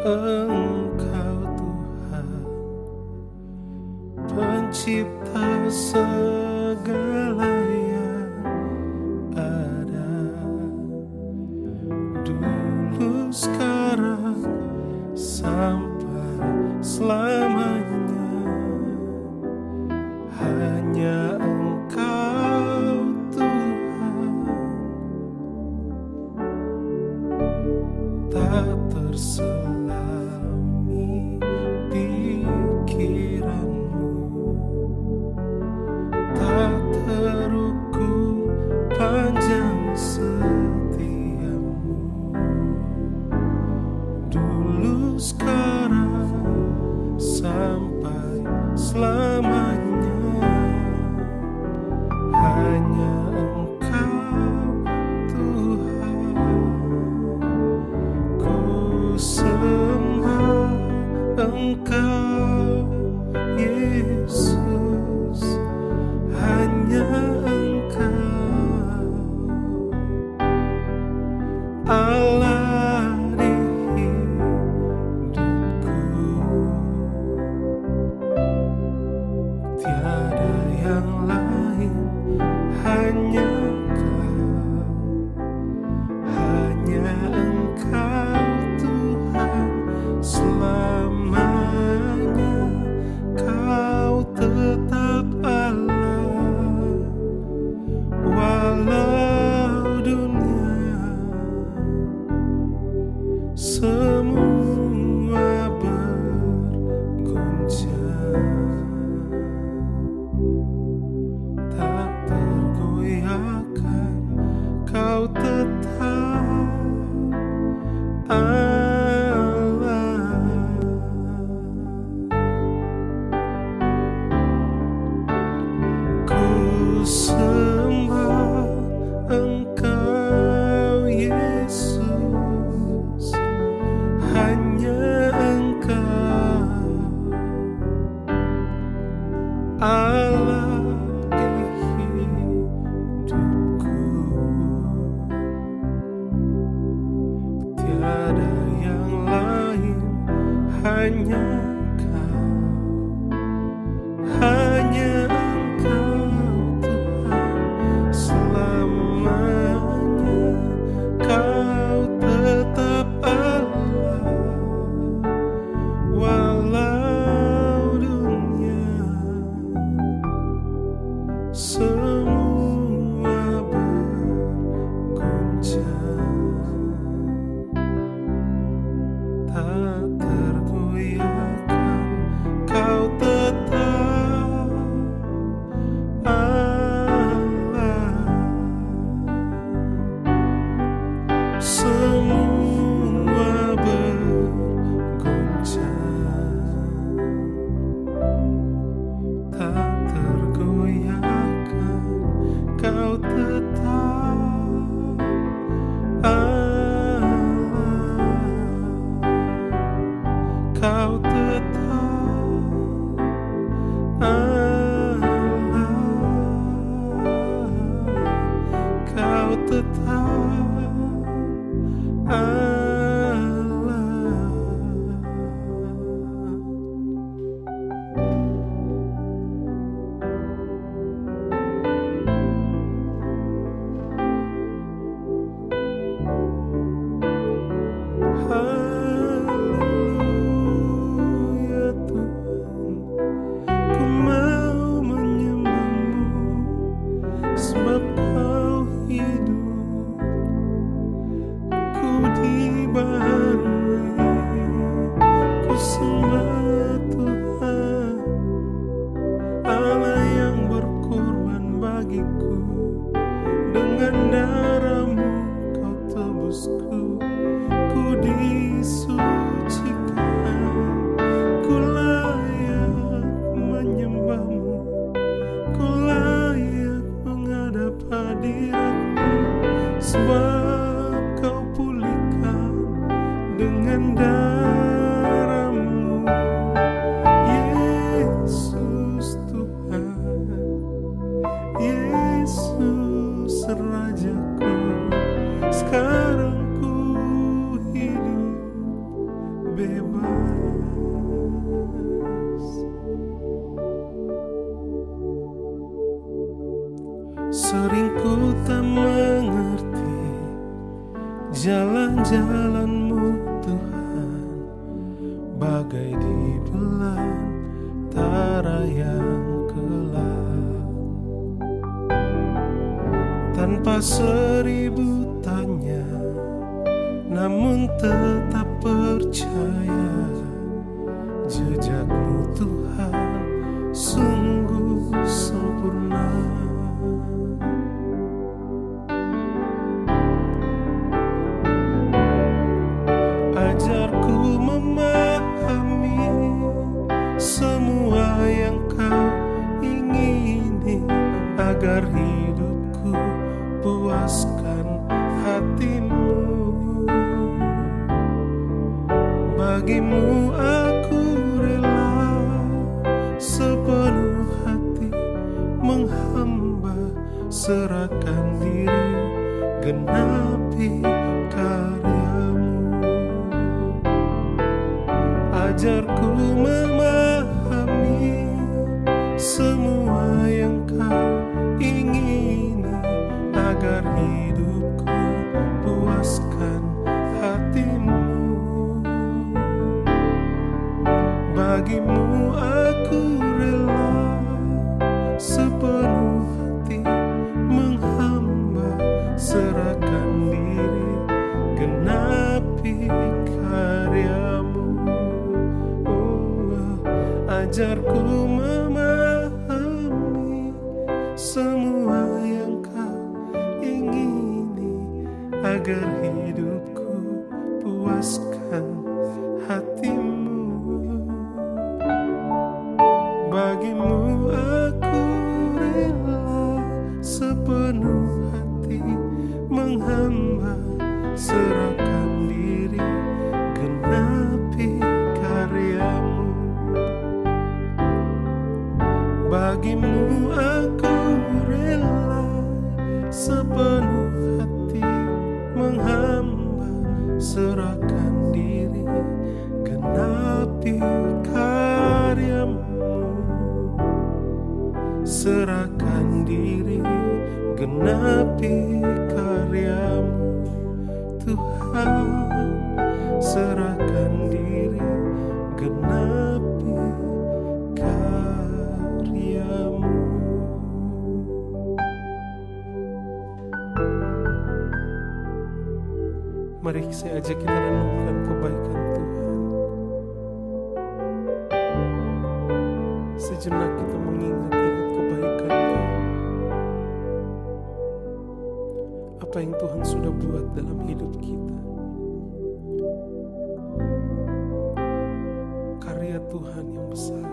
Engkau Tuhan, pencipta segala yang ada, dulu, sekarang, sampai selamanya. Hanya Engkau Tuhan, tak terselami pikiranmu, tak terukur panjang setiamu. Dulu, sekarang, sampai selamanya. Hanya Engkau Tuhan, ku sembah Engkau Yesus, hanya Engkau Allah di hidupku. Tiada yang lain, hanya Engkau, hanya Engkau Tuhan selamanya. Kau tetap Allah, walau dunia semua berguncang, tak tergoyahkan. Kau tetap Allah. Ku sembah Engkau Yesus, hanya Engkau Allah di hidupku. Tiada yang lain, hanya Engkau, hanya Engkau Tuhan selamanya. Kau tetap Allah, walau dunia semua berguncang, tak tergoyahkan. Kau tetap Allah, semua berguncang, tak tergoyahkan. Kau tetap Allah, kau tetap Allah, kau tetap Allah. Haleluya Tuhan, ku mau menyembah-Mu, sebab Kau hidup. Ku dibaharui, ku sembah Tuhan, Allah yang berkorban bagiku. Dengan darah-Mu Kau tebusku, ku disucikan. Ku layak menyembah-Mu, ku layak menghadap hadirat-Mu, sebab Kau pulihkan dengan darah-Mu. Yesus Tuhan, Yesus Rajaku, sekarang ku Sering ku tak mengerti jalan-jalan-Mu Tuhan, bagai di belantara yang gelap. Tanpa seribu tanya, namun tetap percaya, jejak-Mu Tuhan sungguh sempurna. Ajarku memahami semua yang Kau ingini, agar hidupku puaskan hati-Mu. Bagimu aku rela sepenuh hati menghamba, serahkan diri, genapi karya-Mu. Ajarku memahami semua yang Kau ingini, agar hidupku puaskan hati-Mu. Bagimu aku rela sepenuh hati menghamba, serahkan diri, genapi karya-Mu. Ajarku memahami semua yang Kau ingini, agar hidupku puaskan hati-Mu. Bagimu aku rela sepenuh hati menghamba, serahkan diri, genapi karya-Mu. Bagimu aku rela sepenuh hati menghamba, serahkan diri, genapi karya-Mu. Serahkan diri, genapi karya-Mu. Tuhan, serahkan diri, genapi karya-Mu. Mari saya ajak kita renungkan kebaikan Tuhan. Sejenak kita mengingat-ingat kebaikan-Nya. Apa yang Tuhan sudah buat dalam hidup kita. Karya Tuhan yang besar.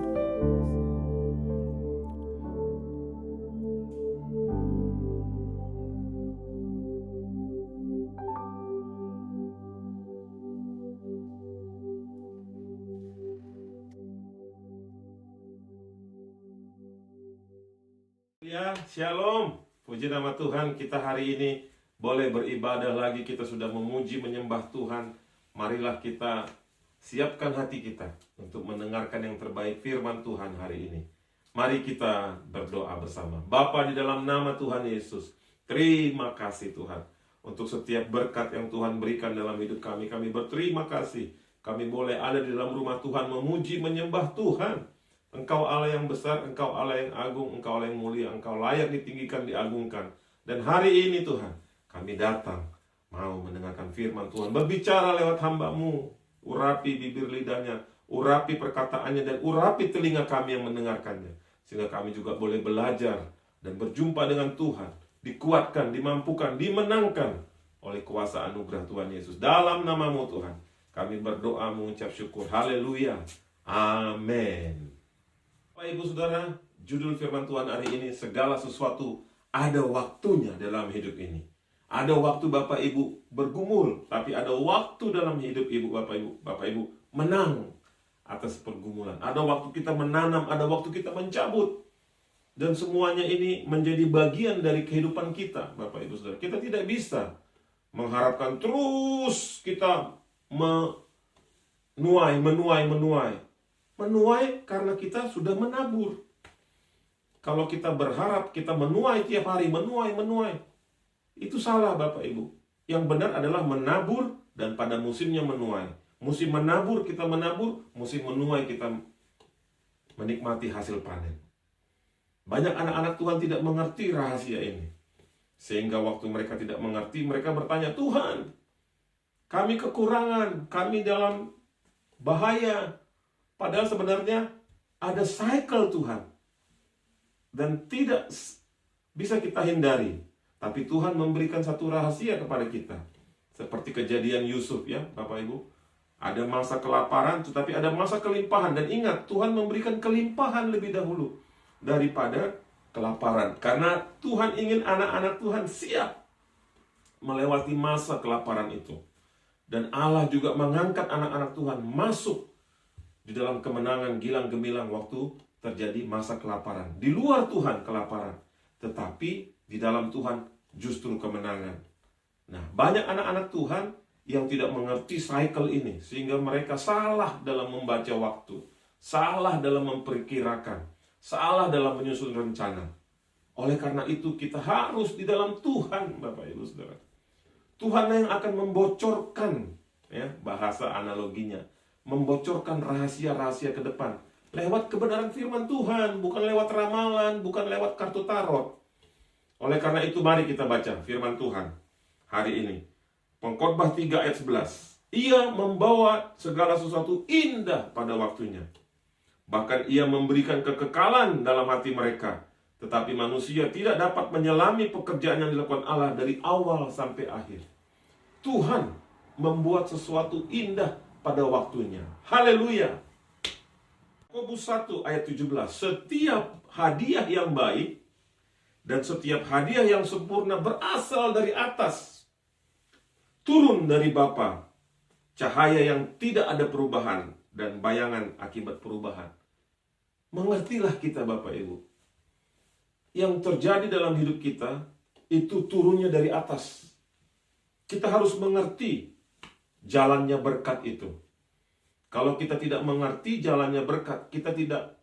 Ya, shalom. Puji nama Tuhan, kita hari ini boleh beribadah lagi. Kita sudah memuji, menyembah Tuhan. Marilah kita siapkan hati kita untuk mendengarkan yang terbaik firman Tuhan hari ini. Mari kita berdoa bersama. Bapa, di dalam nama Tuhan Yesus, terima kasih Tuhan untuk setiap berkat yang Tuhan berikan dalam hidup kami. Kami berterima kasih. Kami boleh ada di dalam rumah Tuhan memuji, menyembah Tuhan. Engkau Allah yang besar, Engkau Allah yang agung, Engkau Allah yang mulia, Engkau layak ditinggikan, diagungkan. Dan hari ini Tuhan, kami datang mau mendengarkan firman Tuhan. Berbicara lewat hamba-Mu, urapi bibir lidahnya, urapi perkataannya, dan urapi telinga kami yang mendengarkannya. Sehingga kami juga boleh belajar dan berjumpa dengan Tuhan, dikuatkan, dimampukan, dimenangkan oleh kuasa anugerah Tuhan Yesus. Dalam nama-Mu Tuhan, kami berdoa mengucap syukur. Haleluya. Amin. Bapak Ibu Saudara, judul firman Tuhan hari ini, segala sesuatu ada waktunya dalam hidup ini. Ada waktu Bapak Ibu bergumul, tapi ada waktu dalam hidup Ibu Bapak Ibu menang atas pergumulan. Ada waktu kita menanam, ada waktu kita mencabut. Dan semuanya ini menjadi bagian dari kehidupan kita, Bapak Ibu Saudara. Kita tidak bisa mengharapkan terus kita menuai karena kita sudah menabur. Kalau kita berharap kita menuai tiap hari, menuai. Itu salah Bapak Ibu. Yang benar adalah menabur dan pada musimnya menuai. Musim menabur kita menabur, musim menuai kita menikmati hasil panen. Banyak anak-anak Tuhan tidak mengerti rahasia ini. Sehingga waktu mereka tidak mengerti, mereka bertanya, Tuhan, kami kekurangan, kami dalam bahaya. Padahal sebenarnya ada cycle Tuhan. Dan tidak bisa kita hindari. Tapi Tuhan memberikan satu rahasia kepada kita. Seperti kejadian Yusuf ya Bapak Ibu. Ada masa kelaparan tetapi ada masa kelimpahan. Dan ingat Tuhan memberikan kelimpahan lebih dahulu daripada kelaparan. Karena Tuhan ingin anak-anak Tuhan siap melewati masa kelaparan itu. Dan Allah juga mengangkat anak-anak Tuhan masuk di dalam kemenangan gilang gemilang waktu terjadi masa kelaparan. Di luar Tuhan kelaparan, tetapi di dalam Tuhan justru kemenangan. Nah, banyak anak-anak Tuhan yang tidak mengerti cycle ini, sehingga mereka salah dalam membaca waktu, salah dalam memperkirakan, salah dalam menyusun rencana. Oleh karena itu kita harus di dalam Tuhan, Bapak Ibu Saudara. Tuhan yang akan membocorkan, ya, bahasa analoginya, membocorkan rahasia-rahasia ke depan. Lewat kebenaran firman Tuhan, bukan lewat ramalan, bukan lewat kartu tarot. Oleh karena itu mari kita baca firman Tuhan hari ini. Pengkhotbah 3 ayat 11. Ia membawa segala sesuatu indah pada waktunya. Bahkan ia memberikan kekekalan dalam hati mereka. Tetapi manusia tidak dapat menyelami pekerjaan yang dilakukan Allah dari awal sampai akhir. Tuhan membuat sesuatu indah pada waktunya. Haleluya. Yakobus 1 ayat 17. Setiap hadiah yang baik dan setiap hadiah yang sempurna berasal dari atas, turun dari Bapa, cahaya yang tidak ada perubahan dan bayangan akibat perubahan. Mengertilah kita Bapak Ibu, yang terjadi dalam hidup kita itu turunnya dari atas. Kita harus mengerti jalannya berkat itu. Kalau kita tidak mengerti jalannya berkat, kita tidak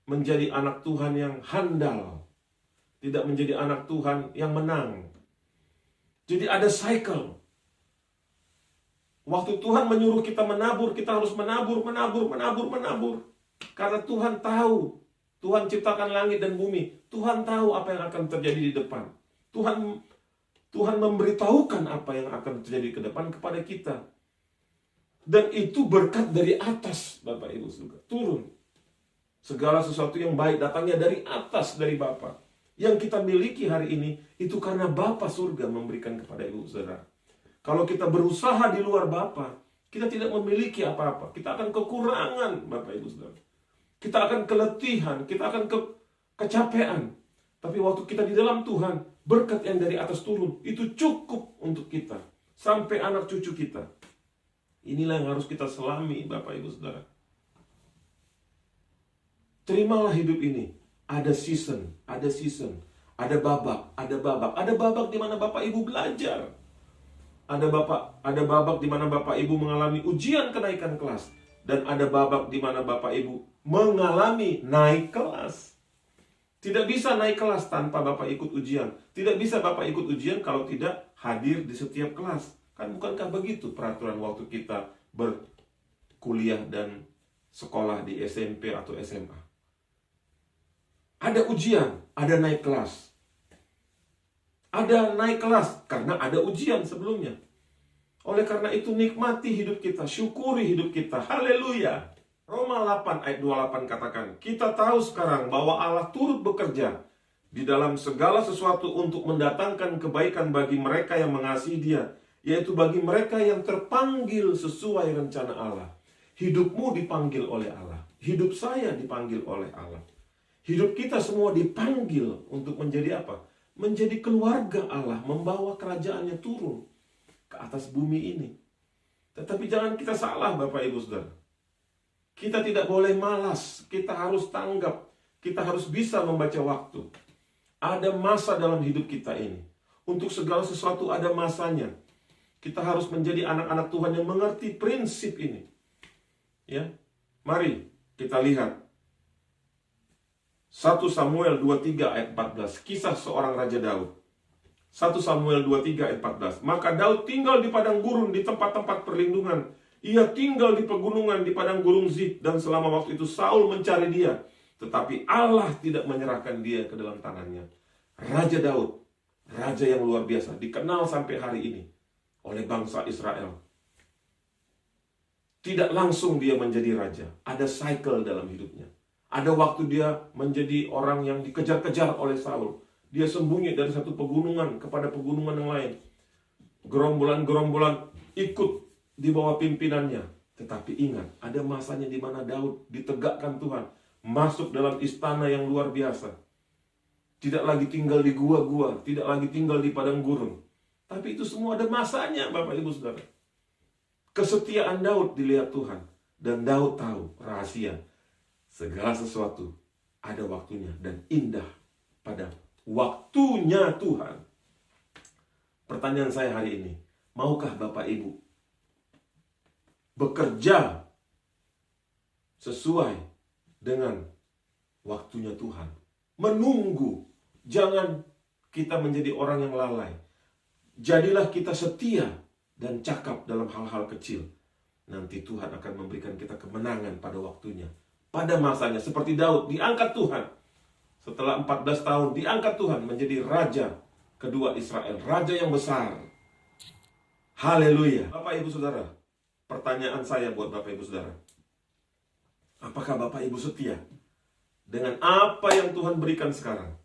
menjadi anak Tuhan yang handal, tidak menjadi anak Tuhan yang menang. Jadi ada cycle. Waktu Tuhan menyuruh kita menabur, kita harus menabur. Karena Tuhan tahu, Tuhan ciptakan langit dan bumi. Tuhan tahu apa yang akan terjadi di depan. Tuhan memberitahukan apa yang akan terjadi ke depan kepada kita. Dan itu berkat dari atas, Bapak Ibu Saudara, turun. Segala sesuatu yang baik datangnya dari atas, dari Bapa. Yang kita miliki hari ini, itu karena Bapa surga memberikan kepada Ibu Saudara. Kalau kita berusaha di luar Bapa, kita tidak memiliki apa-apa. Kita akan kekurangan, Bapak Ibu Saudara. Kita akan keletihan, kita akan kecapean. Tapi waktu kita di dalam Tuhan, berkat yang dari atas turun, itu cukup untuk kita. Sampai anak cucu kita. Inilah yang harus kita selami, Bapak Ibu Saudara. Terimalah hidup ini. Ada season, ada babak, ada babak di mana Bapak Ibu belajar. Ada babak di mana Bapak Ibu mengalami ujian kenaikan kelas, dan ada babak di mana Bapak Ibu mengalami naik kelas. Tidak bisa naik kelas tanpa Bapak ikut ujian. Tidak bisa Bapak ikut ujian kalau tidak hadir di setiap kelas. Kan bukankah begitu peraturan waktu kita berkuliah dan sekolah di SMP atau SMA? Ada ujian, ada naik kelas. Ada naik kelas karena ada ujian sebelumnya. Oleh karena itu nikmati hidup kita, syukuri hidup kita. Haleluya. Roma 8 ayat 28 katakan, kita tahu sekarang bahwa Allah turut bekerja di dalam segala sesuatu untuk mendatangkan kebaikan bagi mereka yang mengasihi Dia, yaitu bagi mereka yang terpanggil sesuai rencana Allah. Hidupmu dipanggil oleh Allah. Hidup saya dipanggil oleh Allah. Hidup kita semua dipanggil untuk menjadi apa? Menjadi keluarga Allah, membawa kerajaannya turun ke atas bumi ini. Tetapi jangan kita salah Bapak Ibu Saudara. Kita tidak boleh malas, kita harus tanggap, kita harus bisa membaca waktu. Ada masa dalam hidup kita ini. Untuk segala sesuatu ada masanya. Kita harus menjadi anak-anak Tuhan yang mengerti prinsip ini. Ya, mari kita lihat 1 Samuel 23 ayat 14, kisah seorang Raja Daud. 1 Samuel 23 ayat 14. Maka Daud tinggal di padang gurun, di tempat-tempat perlindungan. Ia tinggal di pegunungan, di padang gurun Zif, dan selama waktu itu Saul mencari dia. Tetapi Allah tidak menyerahkan dia ke dalam tangannya. Raja Daud, raja yang luar biasa, dikenal sampai hari ini oleh bangsa Israel. Tidak langsung dia menjadi raja. Ada cycle dalam hidupnya. Ada waktu dia menjadi orang yang dikejar-kejar oleh Saul. Dia sembunyi dari satu pegunungan kepada pegunungan yang lain. Gerombolan-gerombolan ikut di bawah pimpinannya. Tetapi ingat, ada masanya di mana Daud ditegakkan Tuhan. Masuk dalam istana yang luar biasa. Tidak lagi tinggal di gua-gua. Tidak lagi tinggal di padang gurun. Tapi itu semua ada masanya, Bapak Ibu Saudara. Kesetiaan Daud dilihat Tuhan. Dan Daud tahu rahasia. Segala sesuatu ada waktunya dan indah pada waktunya Tuhan. Pertanyaan saya hari ini, maukah Bapak Ibu bekerja sesuai dengan waktunya Tuhan? Menunggu. Jangan kita menjadi orang yang lalai. Jadilah kita setia dan cakap dalam hal-hal kecil. Nanti Tuhan akan memberikan kita kemenangan pada waktunya. Pada masanya, seperti Daud diangkat Tuhan. Setelah 14 tahun diangkat Tuhan menjadi raja kedua Israel. Raja yang besar. Haleluya. Bapak Ibu Saudara, pertanyaan saya buat Bapak Ibu Saudara. Apakah Bapak Ibu setia dengan apa yang Tuhan berikan sekarang?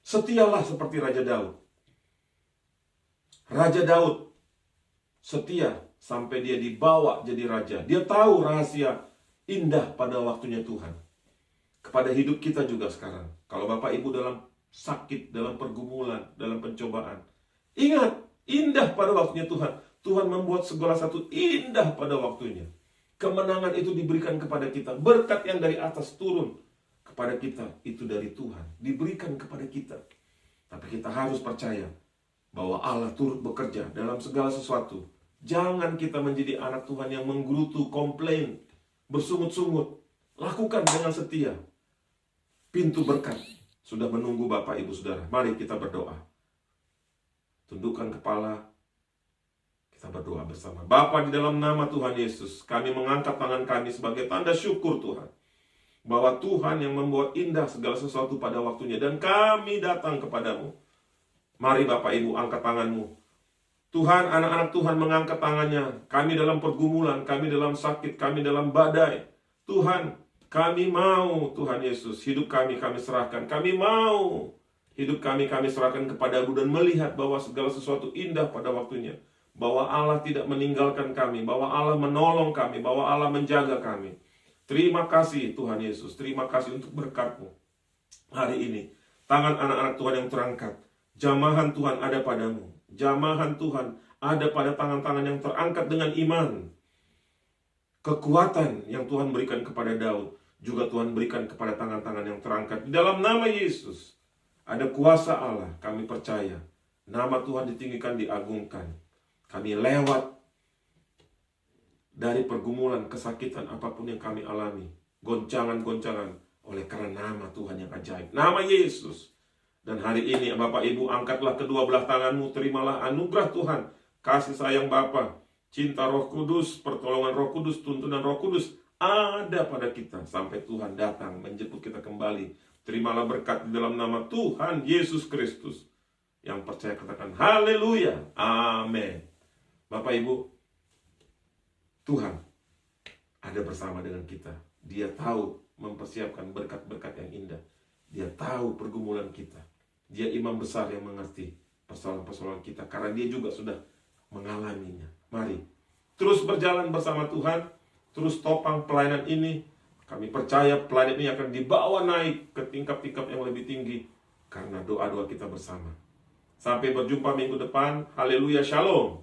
Setialah seperti Raja Daud. Raja Daud setia sampai dia dibawa jadi raja. Dia tahu rahasia indah pada waktunya Tuhan. Kepada hidup kita juga sekarang. Kalau Bapak Ibu dalam sakit, dalam pergumulan, dalam pencobaan, ingat, indah pada waktunya Tuhan. Tuhan membuat segala satu indah pada waktunya. Kemenangan itu diberikan kepada kita. Berkat yang dari atas turun kepada kita, itu dari Tuhan. Diberikan kepada kita. Tapi kita harus percaya bahwa Allah turut bekerja dalam segala sesuatu. Jangan kita menjadi anak Tuhan yang menggerutu, komplain, bersungut-sungut. Lakukan dengan setia. Pintu berkat sudah menunggu Bapak Ibu Saudara. Mari kita berdoa. Tundukkan kepala. Kita berdoa bersama. Bapa, di dalam nama Tuhan Yesus, kami mengangkat tangan kami sebagai tanda syukur Tuhan. Bahwa Tuhan yang membuat indah segala sesuatu pada waktunya. Dan kami datang kepadamu. Mari Bapak Ibu angkat tanganmu. Tuhan, anak-anak Tuhan mengangkat tangannya. Kami dalam pergumulan, kami dalam sakit, kami dalam badai. Tuhan, kami mau, Tuhan Yesus, hidup kami serahkan. Kami mau hidup kami serahkan kepadamu dan melihat bahwa segala sesuatu indah pada waktunya. Bahwa Allah tidak meninggalkan kami, bahwa Allah menolong kami, bahwa Allah menjaga kami. Terima kasih Tuhan Yesus, terima kasih untuk berkat-Mu. Hari ini, tangan anak-anak Tuhan yang terangkat. Jamahan Tuhan ada padamu. Jamahan Tuhan ada pada tangan-tangan yang terangkat dengan iman. Kekuatan yang Tuhan berikan kepada Daud juga Tuhan berikan kepada tangan-tangan yang terangkat. Di dalam nama Yesus ada kuasa Allah. Kami percaya nama Tuhan ditinggikan, diagungkan. Kami lewat dari pergumulan, kesakitan apapun yang kami alami, goncangan-goncangan, oleh karena nama Tuhan yang ajaib, nama Yesus. Dan hari ini Bapak Ibu, angkatlah kedua belah tanganmu, terimalah anugerah Tuhan, kasih sayang Bapa, cinta Roh Kudus, pertolongan Roh Kudus, tuntunan Roh Kudus ada pada kita sampai Tuhan datang menjemput kita kembali. Terimalah berkat di dalam nama Tuhan Yesus Kristus. Yang percaya katakan haleluya, amin. Bapak Ibu, Tuhan ada bersama dengan kita. Dia tahu mempersiapkan berkat-berkat yang indah. Dia tahu pergumulan kita. Dia imam besar yang mengerti persoalan-persoalan kita, karena dia juga sudah mengalaminya. Mari terus berjalan bersama Tuhan. Terus topang pelayanan ini. Kami percaya pelayanan ini akan dibawa naik ke tingkat-tingkat yang lebih tinggi karena doa-doa kita bersama. Sampai berjumpa minggu depan. Haleluya, shalom.